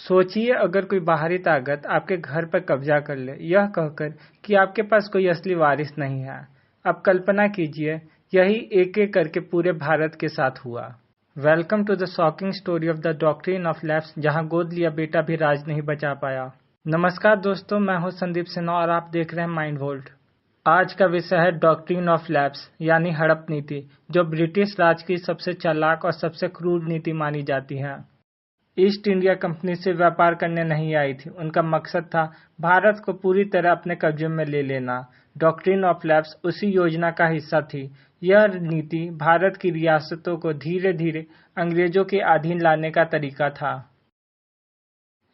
सोचिए अगर कोई बाहरी ताकत आपके घर पर कब्जा कर ले, यह कहकर कि आपके पास कोई असली वारिस नहीं है। अब कल्पना कीजिए, यही एक एक करके पूरे भारत के साथ हुआ। Welcome to the shocking story of the doctrine of lapse, जहां गोद लिया बेटा भी राज नहीं बचा पाया। नमस्कार दोस्तों, मैं हूं संदीप सिन्हा और आप देख रहे हैं माइंड वोल्ट। आज का विषय है डॉक्ट्रिन ऑफ लैप्स यानी हड़प नीति, जो ब्रिटिश राज की सबसे चालाक और सबसे क्रूर नीति मानी जाती है। ईस्ट इंडिया कंपनी से व्यापार करने नहीं आई थी, उनका मकसद था भारत को पूरी तरह अपने कब्जे में ले लेना। डॉक्ट्रिन ऑफ लैप्स उसी योजना का हिस्सा थी। यह नीति भारत की रियासतों को धीरे धीरे अंग्रेजों के अधीन लाने का तरीका था।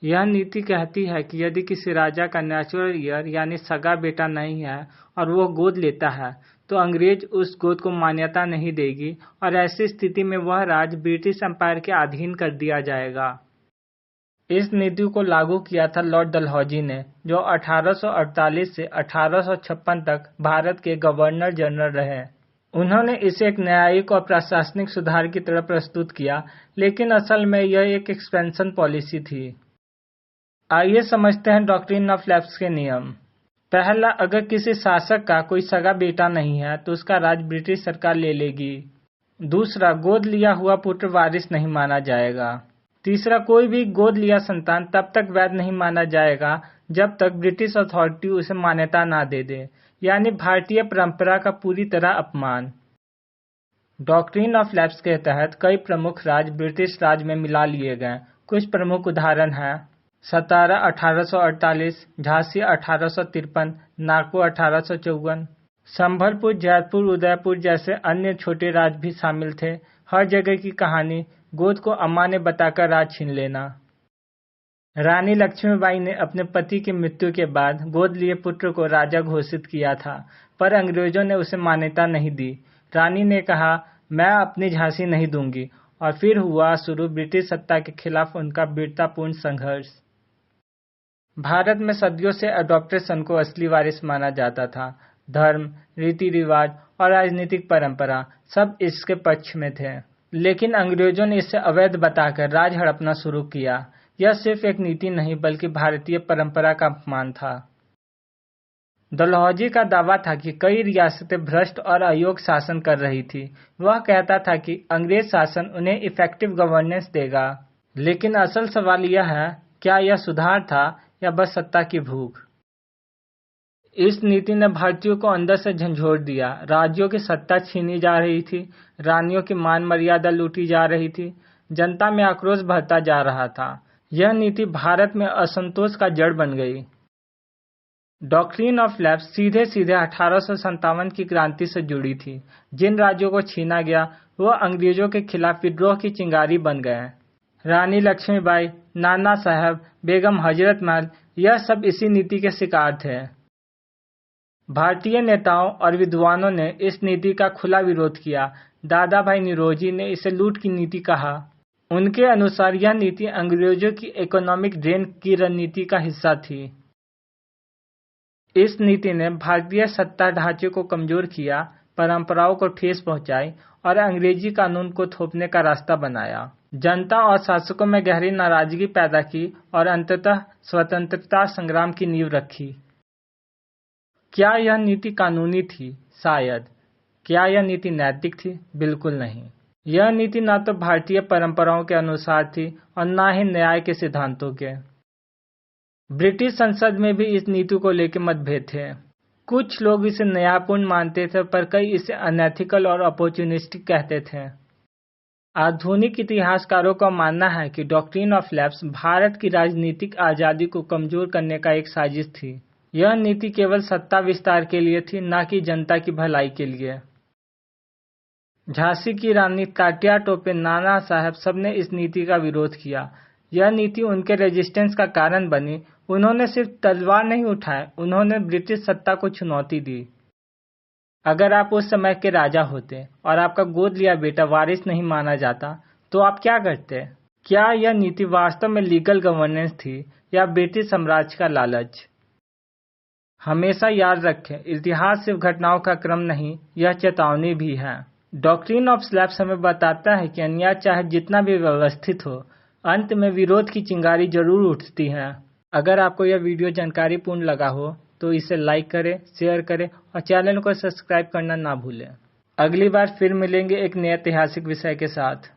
यह नीति कहती है कि यदि किसी राजा का नेचुरल ईयर यानी सगा बेटा नहीं है और वो गोद लेता है, तो अंग्रेज उस गोद को मान्यता नहीं देगी और ऐसी स्थिति में वह राज्य ब्रिटिश एम्पायर के अधीन कर दिया जाएगा। इस नीति को लागू किया था लॉर्ड डलहौजी ने, जो 1848 से 1856 तक भारत के गवर्नर जनरल रहे। उन्होंने इसे एक न्यायिक और प्रशासनिक सुधार की तरह प्रस्तुत किया, लेकिन असल में यह एक एक्सपेंशन पॉलिसी थी। आइए समझते हैं डॉक्ट्रिन ऑफ लैप्स के नियम। पहला, अगर किसी शासक का कोई सगा बेटा नहीं है तो उसका राज ब्रिटिश सरकार ले लेगी। दूसरा, गोद लिया हुआ पुत्र वारिस नहीं माना जाएगा। तीसरा, कोई भी गोद लिया संतान तब तक वैध नहीं माना जाएगा जब तक ब्रिटिश अथॉरिटी उसे मान्यता ना दे दे, यानी भारतीय परंपरा का पूरी तरह अपमान। डॉक्ट्रिन ऑफ लैप्स के तहत कई प्रमुख राज्य ब्रिटिश राज में मिला लिए गए। कुछ प्रमुख उदाहरण हैं: सतारा 1848, झांसी 1853, नागपुर 1854, संभलपुर, जयपुर, उदयपुर जैसे अन्य छोटे राज्य भी शामिल थे। हर जगह की कहानी गोद को अमान्य बताकर राज छीन लेना। रानी लक्ष्मीबाई ने अपने पति की मृत्यु के बाद गोद लिए पुत्र को राजा घोषित किया था, पर अंग्रेजों ने उसे मान्यता नहीं दी। रानी ने कहा, मैं अपनी झांसी नहीं दूंगी, और फिर हुआ शुरू ब्रिटिश सत्ता के खिलाफ उनका वीरतापूर्ण संघर्ष। भारत में सदियों से अडॉप्टेशन को असली वारिस माना जाता था। धर्म, रीति रिवाज और राजनीतिक परंपरा सब इसके पक्ष में थे, लेकिन अंग्रेजों ने इसे अवैध बताकर राज हड़पना शुरू किया। यह सिर्फ एक नीति नहीं बल्कि भारतीय परंपरा का अपमान था। डलहौजी का दावा था कि कई रियासतें भ्रष्ट और अयोग्य शासन कर रही थी। वह कहता था कि अंग्रेज शासन उन्हें इफेक्टिव गवर्नेंस देगा, लेकिन असल सवाल यह है, क्या यह सुधार था या बस सत्ता की भूख। इस नीति ने भारतीयों को अंदर से झंझोड़ दिया। राज्यों की सत्ता छीनी जा रही थी, रानियों की मान मर्यादा लूटी जा रही थी, जनता में आक्रोश बढ़ता जा रहा था। यह नीति भारत में असंतोष का जड़ बन गई। डॉक्ट्रिन ऑफ लैप्स सीधे सीधे 1857 की क्रांति से जुड़ी थी। जिन राज्यों को छीना गया वह अंग्रेजों के खिलाफ विद्रोह की चिंगारी बन गए। रानी लक्ष्मीबाई, नाना साहब, बेगम हजरत महल, यह सब इसी नीति के शिकार थे। भारतीय नेताओं और विद्वानों ने इस नीति का खुला विरोध किया। दादा भाई निरोजी ने इसे लूट की नीति कहा। उनके अनुसार यह नीति अंग्रेजों की इकोनॉमिक ड्रेन की रणनीति का हिस्सा थी। इस नीति ने भारतीय सत्ता ढांचे को कमजोर किया, परंपराओं को ठेस पहुंचाई और अंग्रेजी कानून को थोपने का रास्ता बनाया। जनता और शासकों में गहरी नाराजगी पैदा की और अंततः स्वतंत्रता संग्राम की नींव रखी। क्या यह नीति कानूनी थी? शायद। क्या यह नीति नैतिक थी? बिल्कुल नहीं। यह नीति न तो भारतीय परंपराओं के अनुसार थी और न ही न्याय के सिद्धांतों के। ब्रिटिश संसद में भी इस नीति को लेकर मतभेद थे। कुछ लोग इसे न्यायपूर्ण मानते थे, पर कई इसे अनएथिकल और अपॉर्चुनिस्टिक कहते थे। आधुनिक इतिहासकारों का मानना है कि डॉक्ट्रिन ऑफ लैप्स भारत की राजनीतिक आजादी को कमजोर करने का एक साजिश थी। यह नीति केवल सत्ता विस्तार के लिए थी, न कि जनता की भलाई के लिए। झांसी की रानी, तात्या टोपे, नाना साहब सबने इस नीति का विरोध किया। यह नीति उनके रेजिस्टेंस का कारण बनी। उन्होंने सिर्फ तलवार नहीं उठाए, उन्होंने ब्रिटिश सत्ता को चुनौती दी। अगर आप उस समय के राजा होते और आपका गोद लिया बेटा वारिस नहीं माना जाता, तो आप क्या करते? क्या यह नीति वास्तव में लीगल गवर्नेंस थी या ब्रिटिश साम्राज्य का लालच? हमेशा याद रखें, इतिहास सिर्फ घटनाओं का क्रम नहीं, यह चेतावनी भी है। डॉक्ट्रिन ऑफ लैप्स हमें बताता है कि अन्याय चाहे जितना भी व्यवस्थित हो, अंत में विरोध की चिंगारी जरूर उठती है। अगर आपको यह वीडियो जानकारीपूर्ण लगा हो तो इसे लाइक करें, शेयर करें और चैनल को सब्सक्राइब करना ना भूलें। अगली बार फिर मिलेंगे एक नए ऐतिहासिक विषय के साथ।